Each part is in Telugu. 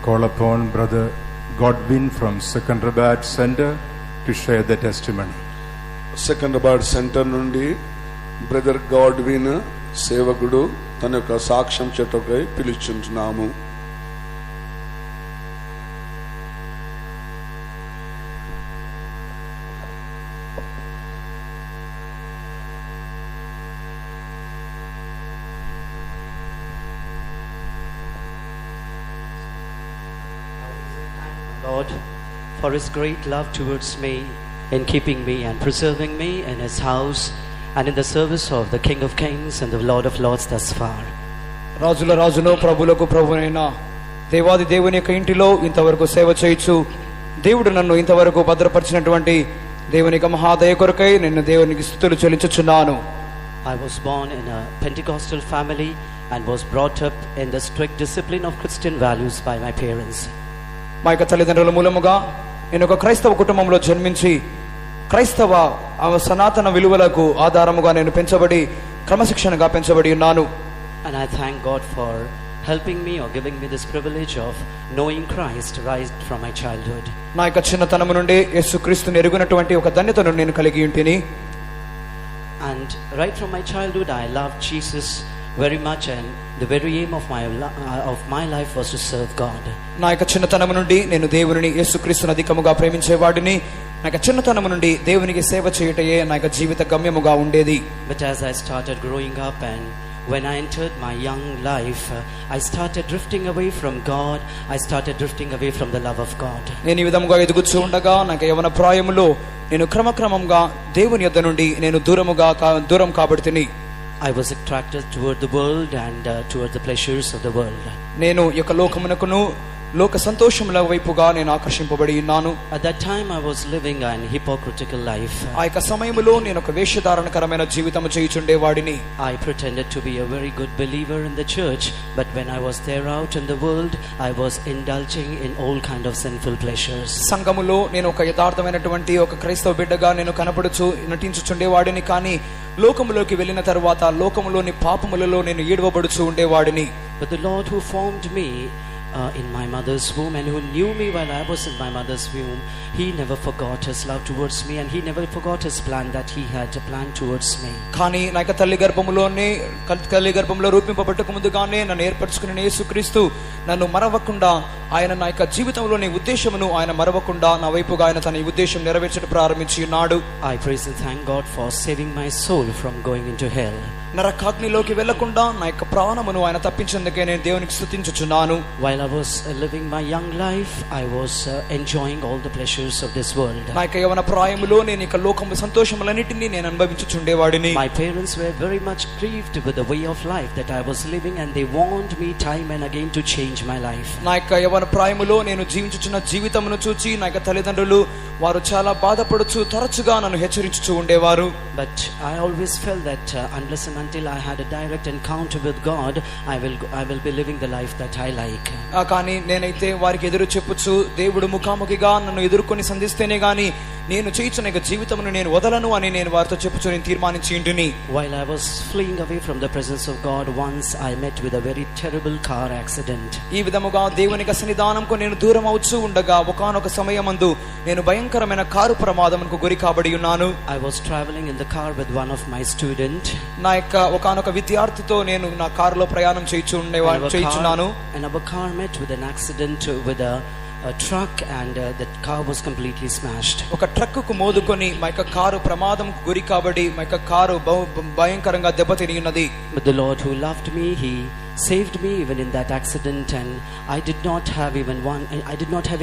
call upon Brother Godwin from Secunderabad Center to share the testimony. Secunderabad Center నుండి బ్రదర్ గాడ్విన్ సేవకుడు తన యొక్క సాక్ష్యం చెట్టుకై పిలుచుచున్నాము. Lord, for His great love towards me, in keeping me and preserving me in His house and in the service of the King of Kings and the Lord of Lords thus far. రాజుల రాజును ప్రభులకు ప్రభువైన దేవాది దేవుని యొక్క ఇంటిలో ఇంతవరకు సేవ చేయొచ్చు దేవుడు నన్ను ఇంతవరకు భద్రపరిచినటువంటి దేవుని యొక్క మహాదయ కొరకై నేను దేవునికి స్తుతులు చెల్లించుచున్నాను. I was born in a Pentecostal family and was brought up in the strict discipline of Christian values by my parents. మా యొక్క తల్లిదండ్రుల మూలముగా నేను ఒక క్రైస్తవ కుటుంబంలో జన్మించి క్రైస్తవ సనాతన విలువలకు ఆధారముగా నేను పెంచబడి క్రమశిక్షణగా పెంచబడి ఉన్నాను. And I thank God for helping me or giving me this privilege of knowing Christ right from my childhood. నా యొక్క చిన్నతనము నుండి యేసుక్రీస్తుని ఎరుగునటువంటి ఒక ధన్యతను నేను కలిగి ఉంటిని. And right from my childhood I loved Jesus very much, and the very aim of my life was to serve God. నా యొక్క చిన్నతనము నుండి నేను దేవుని యేసుక్రీస్తుని అధికముగా ప్రేమించేవాడిని. నా యొక్క చిన్నతనము నుండి దేవునికి సేవ చేయుటయే నా యొక్క జీవిత గమ్యముగా ఉండేది. But as I started growing up and when I entered my young life, I started drifting away from God. I started drifting away from the love of God. నేను ఈ విధముగా ఎదుగుచూ ఉండగా నాకు యవ్వన ప్రాయములో నేను క్రమక్రమంగా దేవుని యొద్ద నుండి నేను దూరం కాబడుతిని. I was attracted toward the world and toward the pleasures of the world. నేను ఈ యొక్క లోకమునకును లోక సంతోషముల వైపుగా నేను ఆకర్షింపబడి ఉన్నాను. At that time I was living an hypocritical life. ఆ యొక్క సమయములో నేను ఒక వేషధారణకరమైన జీవితము చేయుచుండేవాడిని. I pretended to be a very good believer in the church, but when I was there out in the world, I was indulging in all kind of sinful pleasures. సంఘములో నేను ఒక యథార్థమైనటువంటి ఒక క్రైస్తవ బిడ్డగా నేను కనపడుచు నటించుచుండేవాడిని, కానీ లోకములోకి వెళ్ళిన తర్వాత లోకములోని పాపములలో నేను ఈడవబడుచు ఉండేవాడిని. But the Lord who formed me in my mother's womb and who knew me while I was in my mother's womb, He never forgot His love towards me, and He never forgot His plan that He had a plan towards me. కానీ నా యొక్క తల్లి గర్భంలో రూపింపబట్టక ముందుగానే నన్ను ఏర్పరచుకున్న యేసుక్రీస్తు నన్ను మరవకుండా ఆయన నా యొక్క జీవితంలోని ఉద్దేశమును ఆయన మరవకుండా నా వైపుగా ఆయన తన ఉద్దేశం నెరవేర్చడం ప్రారంభించి ఉన్నాడు. I praise and thank God for saving my soul from going into hell. నరకాగ్నిలోకి వెళ్లకుండా నా యొక్క ప్రాణమును ఆయన తప్పించేందుకే నేను దేవునికి స్తుతించుచున్నాను. While I was living my young life, I was enjoying all the pleasures of this world. నా యొక్క యవ్వన ప్రాయములో నేను ఇక లోకము సంతోషములన్నిటిని నేను అనుభవించుచుండేవాడిని. My parents were very much grieved with the way of life that I was living, and they warned me time and again to change my life. నా యొక్క యవ్వన ప్రాయములో నేను జీవించుచున్న జీవితమును చూచి నా యొక్క తల్లిదండ్రులు వారు చాలా బాధపడుచు తరచుగా నన్ను హెచ్చరించుచూ ఉండేవారు. But I always felt that unless and until I had a direct encounter with God, I will be living the life that I like. కానీ నేనైతే వారికి ఎదురు చెప్పుచు దేవుడు ముఖాముఖిగా నన్ను ఎదుర్కొని సంధిస్తేనే గాని నేను చేయుచున్న జీవితమును నేను వదలను అని నేను వారితో చెప్పుచు నేను తీర్మానించి ఉంటిని. While I was fleeing away from the presence of God, once I met with a very terrible car accident. ఈ విధముగా దేవుని యొక్క సన్నిధానంకు నేను దూరం అవుతూ ఉండగా ఒకానొక సమయమందు నేను భయంకరమైన కారు ప్రమాదమునకు గురి కాబడి ఉన్నాను. I was traveling in the car with one of my student. నా యొక్క ఒకానొక విద్యార్థితో నేను నా కారులో ప్రయాణం చేయుచున్నాను. And our car met with an accident with a truck, and the car was completely smashed. ఒక ట్రక్కుకు మోదుకొని మా యొక్క కారు ప్రమాదంకు గురి కాబడి మా యొక్క కారు భయంకరంగా దెబ్బతిని ఉన్నది. But the Lord who loved me, He saved me even in that accident, and I did not have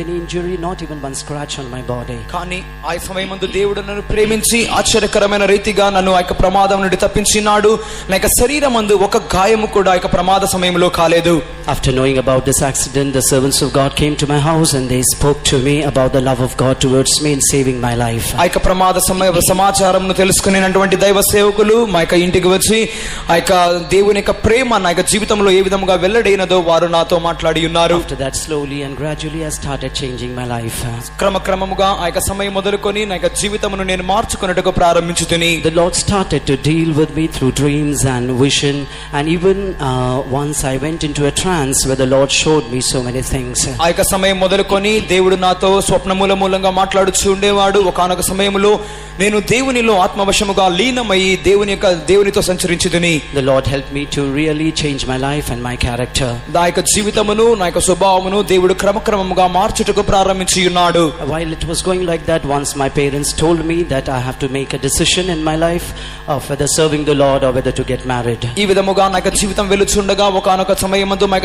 any injury, not even one scratch on my body. కానీ ఆ సమయమందు దేవుడు నన్ను ప్రేమించి ఆశ్చర్యకరమైన రీతిగా నన్ను ఆ యొక్క ప్రమాదం నుండి తప్పించినాడు. నా యొక్క శరీరమందు ఒక గాయము కూడా ఆ యొక్క ప్రమాద సమయంలో కాలేదు. After knowing about this accident, the servants of God came to my house and they spoke to me about the love of God towards me in saving my life. ఆ యొక్క ప్రమాద సమాచారమును తెలుసుకునేటువంటి దైవ సేవకులు మా యొక్క ఇంటికి వచ్చి ఆ యొక్క దేవుని యొక్క ప్రేమ నా యొక్క జీవితం గ్రంథంలో ఏ విధముగా వెల్లడైనదో వారు నాతో మాట్లాడి ఉన్నారు. After that, slowly and gradually I started changing my life. క్రమక్రమముగా ఆ యొక్క సమయం మొదలుకొని నా యొక్క జీవితమును నేను మార్చుకొనుటకు ప్రారంభించుతిని. The Lord started to deal with me through dreams and vision, and even once I went into a trance where the Lord showed me so many things. ఆ యొక్క సమయం మొదలుకొని దేవుడు నాతో స్వప్నముల మూలంగా మాట్లాడుచూ ఉండేవాడు. ఒకానొక సమయంలో నేను దేవునిలో ఆత్మవశముగా లీనమై దేవునితో సంచరించుదుని. The Lord helped me to really change my life and my character. నా యొక్క జీవితమును నా యొక్క స్వభావమును దేవుడు క్రమక్రమముగా మార్చుటకు ప్రారంభించి ఉన్నాడు. While it was going like that, once my parents told me that I have to make a decision in my life of whether serving the Lord or whether to get married. ఈ విధముగా నా యొక్క జీవితం వెలుచుండగా ఒకానొక సమయమందు నా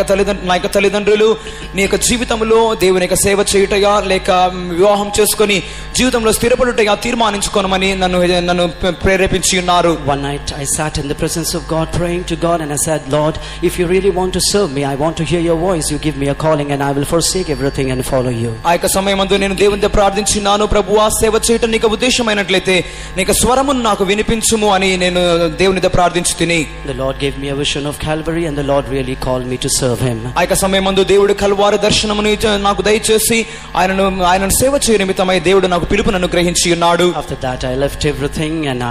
యొక్క తల్లిదండ్రులు నీ యొక్క జీవితంలో దేవుని యొక్క సేవ చేయుటయా లేక వివాహం చేసుకొని జీవితంలో స్థిరపడుటయా తీర్మానించుకోనమని నన్ను ప్రేరేపించి ఉన్నారు. One night I sat in the presence of God praying to God, and I said, Lord, if you really want to serve me, I want to hear your voice. You give me a calling and I will forsake everything and follow you. ఆ యొక్క సమయమందు నేను దేవునితో ప్రార్థించినాను, ప్రభువా సేవ చేయటం నీకు ఉద్దేశమైనట్లయితే నీకు స్వరమును నాకు వినిపించుము అని నేను దేవునితో ప్రార్థించుతిని. The Lord gave me a vision of Calvary, and the Lord really called me to serve him. ఆ యొక్క సమయమందు దేవుడు కల్వారి దర్శనమును నాకు దయచేసి ఆయనను సేవ చేయ నిమిత్తమై దేవుడు నాకు పిలుపును అనుగ్రహించి ఉన్నాడు. After that I left everything and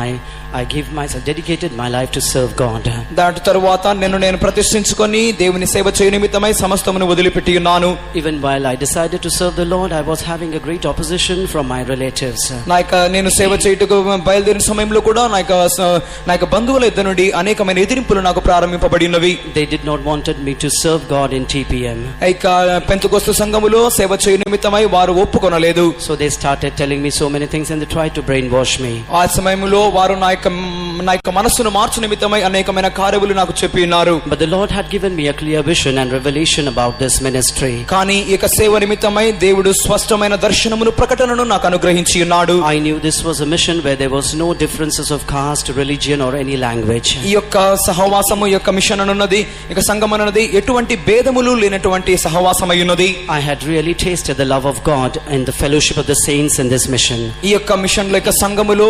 I give myself, dedicated my life to serve God. దాని తరువాత నేను ప్రతిష్ఠించుకొని దేవుని సేవ చేయ నిమిత్తమై సమస్తమును వదిలిపెట్టి ఉన్నాను. Even while I decided to serve the Lord, I was having a great opposition from my relatives. నేను సేవ చేయుటకు బయలుదేరిన సమయంలో కూడా నా యొక్క బంధువుల ఇద్దరి నుండి అనేకమైన ఎదిరింపులు నాకు ప్రారంభింపబడినవి. They did not wanted me to serve God in TPM. ఇక పెంతెకోస్తు సంఘములో సేవ చేయ నిమిత్తమై వారు ఒప్పుకొనలేదు. So they started telling me so many things and they tried to brainwash me. ఆ సమయంలో వారు నా యొక్క మనస్సును మార్చు నిమిత్తమై అనేకమైన కార్యములు నాకు చెప్పి ఉన్నారు. But the Lord had given me a clear vision and revelation about this ministry. కానీ ఈ యొక్క సేవ నిమిత్తమై దేవుడు స్పష్టమైన దర్శనమును ప్రకటనను నాకు అనుగ్రహించి ఉన్నాడు. I knew this was a mission where there was no differences of caste, religion or any language. ఈ యొక్క సహవాసము యొక్క మిషన్ అనున్నది, ఇక సంఘం అనున్నది ఎటువంటి భేదములు లేనటువంటి సహవాసమై ఉన్నది. I had really tasted the love of God and the fellowship of the saints in this mission. ఈ యొక్క మిషన్ లో యొక్క సంఘములో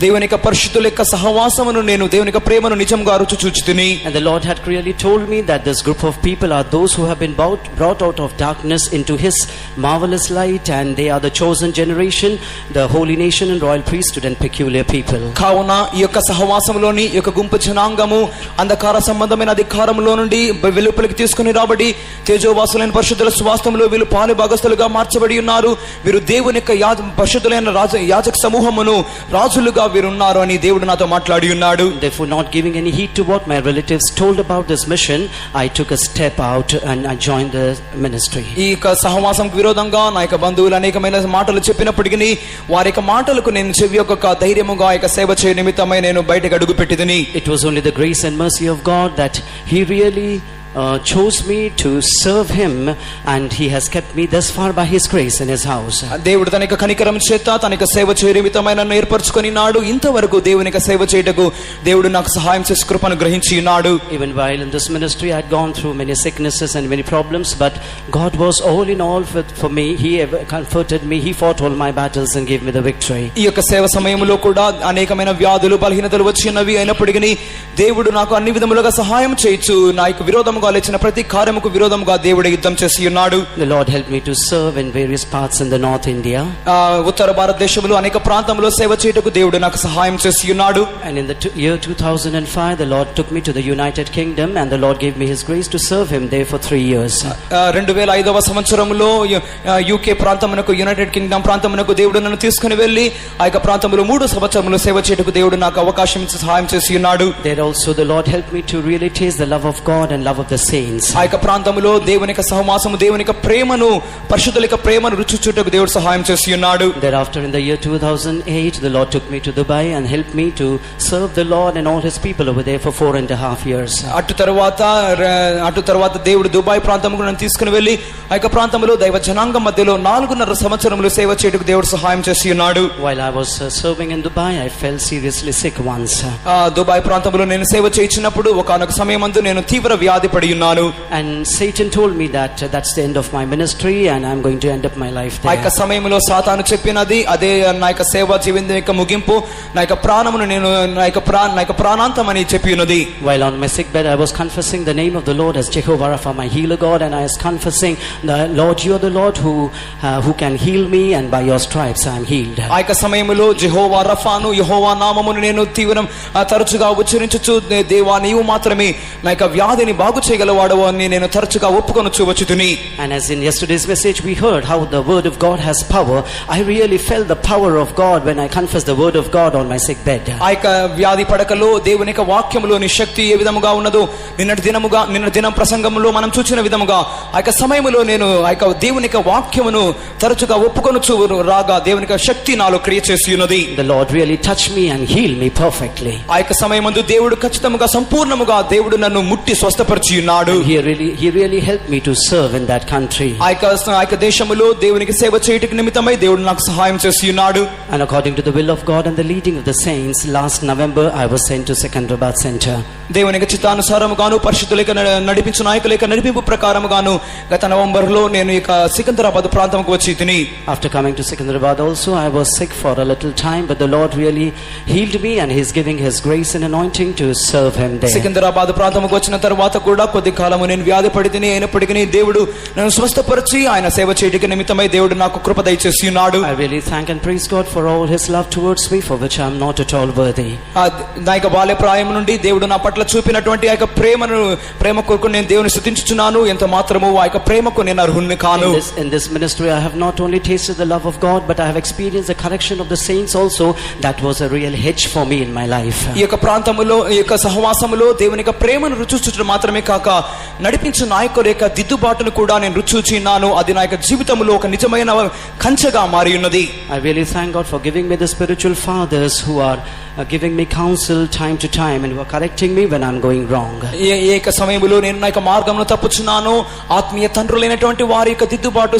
దేవుని యొక్క పరిశుద్ధుల యొక్క సహవాసమును నేను దేవుని యొక్క ప్రేమను నిజంగా రుచి చూచుతిని. And the Lord had clearly told me that this group of people are those who have been brought out of darkness into his marvelous light, and they are the chosen generation, the holy nation and royal priesthood and peculiar people. కావున ఈ యొక్క సహవాసములోని ఈ యొక్క గుంపు జనాంగము అంధకార సంబంధమైన అధికారంలో నుండి వెలుపలికి తీసుకుని రాబడి తేజోవాసులైన పరిశుద్ధుల స్వాస్థ్యంలో వీళ్ళు పాలు భాగస్థులుగా మార్చబడి ఉన్నారు. వీరు దేవుని యొక్క పరిశుద్ధులైన యాజక సమూహమును రాజులుగా వీరున్నారు అని దేవుడు నాతో మాట్లాడి ఉన్నాడు. Therefore, not giving any heed to what my relatives told about this mission, I took a step out and I joined the ministry. ఈ యొక్క సహవాసంకు విరోధంగా నా యొక్క బంధువులు అనేకమైన మాటలు చెప్పినప్పటికీ వారి యొక్క మాటలకు నేను చెవి యొక్క ధైర్యముగా ఈ యొక్క సేవ చేయ నిమిత్తమై నేను బయటకు అడుగు పెట్టిదిని. It was only the grace and mercy of God that he really chose me to serve him, and he has kept me thus far by his grace in his house. దేవుడు తన యొక్క కనికరం చేత తన యొక్క సేవ చేయ నిమిత్తమై నన్ను ఏర్పరచుకొని నాడు. ఇంతవరకు దేవుని యొక్క సేవ చేయుటకు దేవుడు నాకు సహాయం చేసి కృపను గ్రహించి ఉన్నాడు. Even while in this ministry I had gone through many sicknesses and many problems, but God was all in all for me. He comforted me, he fought all my battles and gave me the victory. ఈ యొక్క సేవ సమయంలో కూడా అనేకమైన వ్యాధులు బలహీనతలు వచ్చినవి అయినప్పటికీ దేవుడు నాకు అన్ని విధములుగా సహాయం చేయొచ్చు. నా యొక్క విరోధముగా లేచిన ప్రతి కార్యముకు విరోధముగా దేవుడు యుద్ధం చేసి ఉన్నాడు. The Lord helped me to serve in various parts in the North India. ఉత్తర భారతదేశంలో అనేక ప్రాంతంలో సేవ చేయుటకు దేవుడు నాకు సహాయం చేసి ఉన్నాడు. And in the year 2005 the Lord took me to the United Kingdom, and the Lord gave me his grace to serve him there for 3 years. 2005వ సంవత్సరంలో యూకే ప్రాంతమునకు, యునైటెడ్ కింగ్డమ్ ప్రాంతమునకు దేవుడు నన్ను తీసుకుని వెళ్ళి ఆ యొక్క ప్రాంతంలో 3 సంవత్సరములు సేవ చేయుటకు దేవుడు నాకు అవకాశం ఇచ్చి సహాయం చేసి ఉన్నాడు. There also the Lord helped me to really taste the love of God and love of the saints. ఆ యొక్క ప్రాంతంలో దేవుని యొక్క సహవాసము, దేవుని యొక్క ప్రేమను, పరిశుద్ధుల యొక్క ప్రేమను రుచి చూచుటకు దేవుడు సహాయం చేసి ఉన్నాడు. Thereafter in the year 2008 the Lord took me to Dubai and helped me to serve the Lord and all his people over there for 4.5 years. అటు తర్వాత దేవుడు దుబాయ్ ప్రాంతముకు నన్ను తీసుకుని వెళ్ళి ఆ యొక్క ప్రాంతంలో దైవ జనాంగం మధ్యలో 4.5 సంవత్సరములు సేవ చేయుటకు దేవుడు సహాయం చేసి ఉన్నాడు. While I was serving in Dubai, I fell seriously sick once. Dubai ప్రాంతంలో నేను సేవ చేయించినప్పుడు ఒకనొక సమయమందు నేను తీవ్ర వ్యాధి నిలబడి ఉన్నాను. And Satan told me that that's the end of my ministry and I'm going to end up my life ఆ యొక్క there. సమయంలో సాతాను చెప్పినది అదే, నా యొక్క సేవా జీవితం యొక్క ముగింపు, నా యొక్క ప్రాణమును నేను నా యొక్క ప్రాణాంతం అని చెప్పి ఉన్నది. While on my sick bed, I was confessing the name of the Lord as Jehovah Rapha, my healer God, and I was confessing, the Lord, you are the Lord who can heal me, and by your stripes I am healed. ఆ యొక్క సమయంలో యెహోవా రఫాను, యెహోవా నామమును నేను తరచుగా ఉచ్చరించుచు, దేవా నీవు మాత్రమే నా యొక్క వ్యాధిని బాగు చేయగలవాడవు అని నేను తరచుగా ఒప్పుకొనుచు వచ్చుతుని. And as in yesterday's message we heard how the word of God has power, I really felt the power of God when I confessed the word of God on my sick bed. ఆ యొక్క వ్యాధి పడకలో దేవుని యొక్క వాక్యములోని శక్తి ఏ విధముగా ఉన్నదో నిన్న దినం ప్రసంగంలో మనం చూసిన విధముగా ఆ యొక్క సమయంలో నేను ఆ యొక్క దేవుని యొక్క వాక్యమును తరచుగా ఒప్పుకొనుచు రాగా దేవుని యొక్క శక్తి నాలో క్రియ చేసి ఉన్నది. The Lord really touched me and healed me perfectly. ఆ యొక్క సమయమందు దేవుడు ఖచ్చితంగా సంపూర్ణముగా దేవుడు నన్ను ముట్టి స్వస్థపరిచి ఉన్నాడు. He really helped me to serve in that country. ఆ యొక్క దేశములో దేవునికి సేవ చేయుటకు నిమిత్తమై దేవుడు నాకు సహాయం చేసి ఉన్నాడు. And according to the will of God and the leading of the saints, last November I was sent to Secunderabad Center. దేవుని యొక్క చిత్తానుసారముగాను పరిశుద్ధుల యొక్క నడిపించు నాయకుల యొక్క నడిపింపు ప్రకారముగాను గత నవంబర్లో నేను ఇక సికింద్రాబాద్ ప్రాంతంకు వచ్చి తిని. After coming to Secunderabad also, I was sick for a little time, but the Lord really healed me and He's giving His grace and anointing to serve Him there. Secunderabad ప్రాంతంకు వచ్చిన తర్వాత కూడా కొద్ది కాలము నేను వ్యాధి పడితిని, అయినప్పటికీ దేవుడు నన్ను స్వస్థపరిచి ఆయన సేవ చేయడానికి నిమిత్తమై దేవుడు నాకు కృప దయచేసి ఉన్నాడు. I really thank and praise God for all His love towards me, for which I am not at all worthy. నా యొక్క బాల్య ప్రాయం నుండి దేవుడు నా పట్ల చూపినటువంటి ఆ యొక్క ప్రేమ కొరకు నేను దేవుని స్తుతించుచున్నాను. ఎంత మాత్రము ఆ యొక్క ప్రేమకు నేను అర్హుణ్ణి కాను. In this ministry I have not only tasted the love of God, but I have experienced the correction of the saints also. That was a real hedge for me in my life. ఈ యొక్క ప్రాంతములో ఈ యొక్క సహవాసములో దేవుని యొక్క ప్రేమను రుచిచూచడం మాత్రమే కాక నడిపించు నాయకుల యొక్క దిద్దుబాటును కూడా నేను రుచిచున్నాను. అది నా యొక్క జీవితంలో ఒక నిజమైన కంచెగా మారి ఉన్నది. I really thank God for giving me the spiritual fathers who are giving me counsel time to time and who are correcting me when I'm going wrong. ఏక సమయంలో నేను నా యొక్క మార్గమును తప్పుచున్నాను, ఆత్మీయ తండ్రులైనటువంటి వారి యొక్క దిద్దుబాటు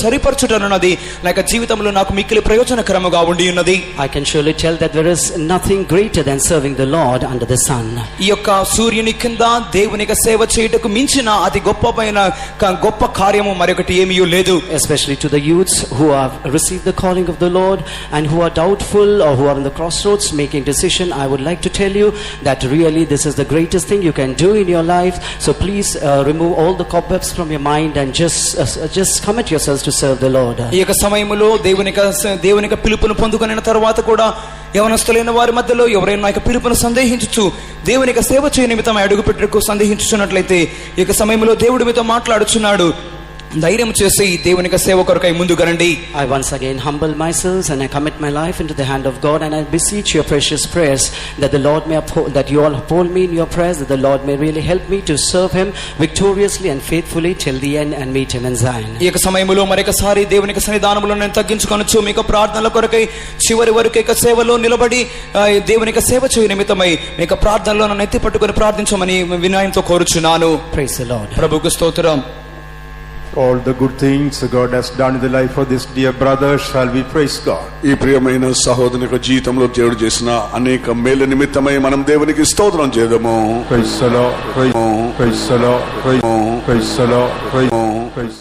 సరిపరచుటనున్నది నా యొక్క జీవితంలో నాకు మిక్కిలి ప్రయోజనకరముగా ఉండి ఉన్నది. I can surely tell that there is nothing greater than serving the Lord under the sun. ఈ యొక్క సూర్యుని కింద దేవుని యొక్క సేవ చేయుటకు మించిన అతి గొప్ప కార్యము మరొకటి ఏమీ లేదు. Especially to the youths who have received the calling of the Lord and who are doubtful or who are in the crossroads making decision, I would like to tell you that really this is the greatest thing you can do in your life. So please remove all the cobwebs from your mind and just commit yourselves to serve the Lord. ఈ యొక్క సమయంలో దేవుని యొక్క పిలుపును పొందుకున్న తర్వాత కూడా యవనస్తులైన వారి మధ్యలో ఎవరైనా యొక్క పిలుపును సందేహించుచు దేవుని యొక్క సేవ చేయ నిమిత్తం అడుగుపెట్టుటకు సందేహించుచున్నట్లయితే ఈ యొక్క సమయంలో దేవుడి మీతో మాట్లాడుచున్నాడు. ధైర్యం చేసి దేవుని యొక్క సేవ కొరకై ముందుకు రండి. I once again humble myself and I commit my life into the hand of God, and I beseech your precious prayers that the Lord may that you all uphold me in your prayers, that the Lord may really help me to serve Him victoriously and faithfully till the end and meet Him in Zion. ఈ యొక్క సమయంలో మరొకసారి దేవుని యొక్క సన్నిధానంలో నేను తగ్గించుకొనొచ్చు. మీ యొక్క ప్రార్థనల కొరకై చివరి వరకు యొక్క సేవలో నిలబడి దేవుని యొక్క సేవ చేయ నిమిత్తమై మీ యొక్క ప్రార్థనలో నన్ను ఎత్తి పట్టుకొని ప్రార్థించమని వినయంతో కోరుచున్నాను. Praise the Lord. ప్రభువుకు స్తోత్రం. All the good things God has done in the life of this dear brother, shall we praise God. ఈ ప్రియమైన సహోదరుని యొక్క జీవితంలో దేవుడు చేసిన అనేక మేలు నిమిత్తమై మనం దేవునికి స్తోత్రం చేద్దాము. Praise the Lord, praise the Lord, praise the Lord, praise the Lord, praise.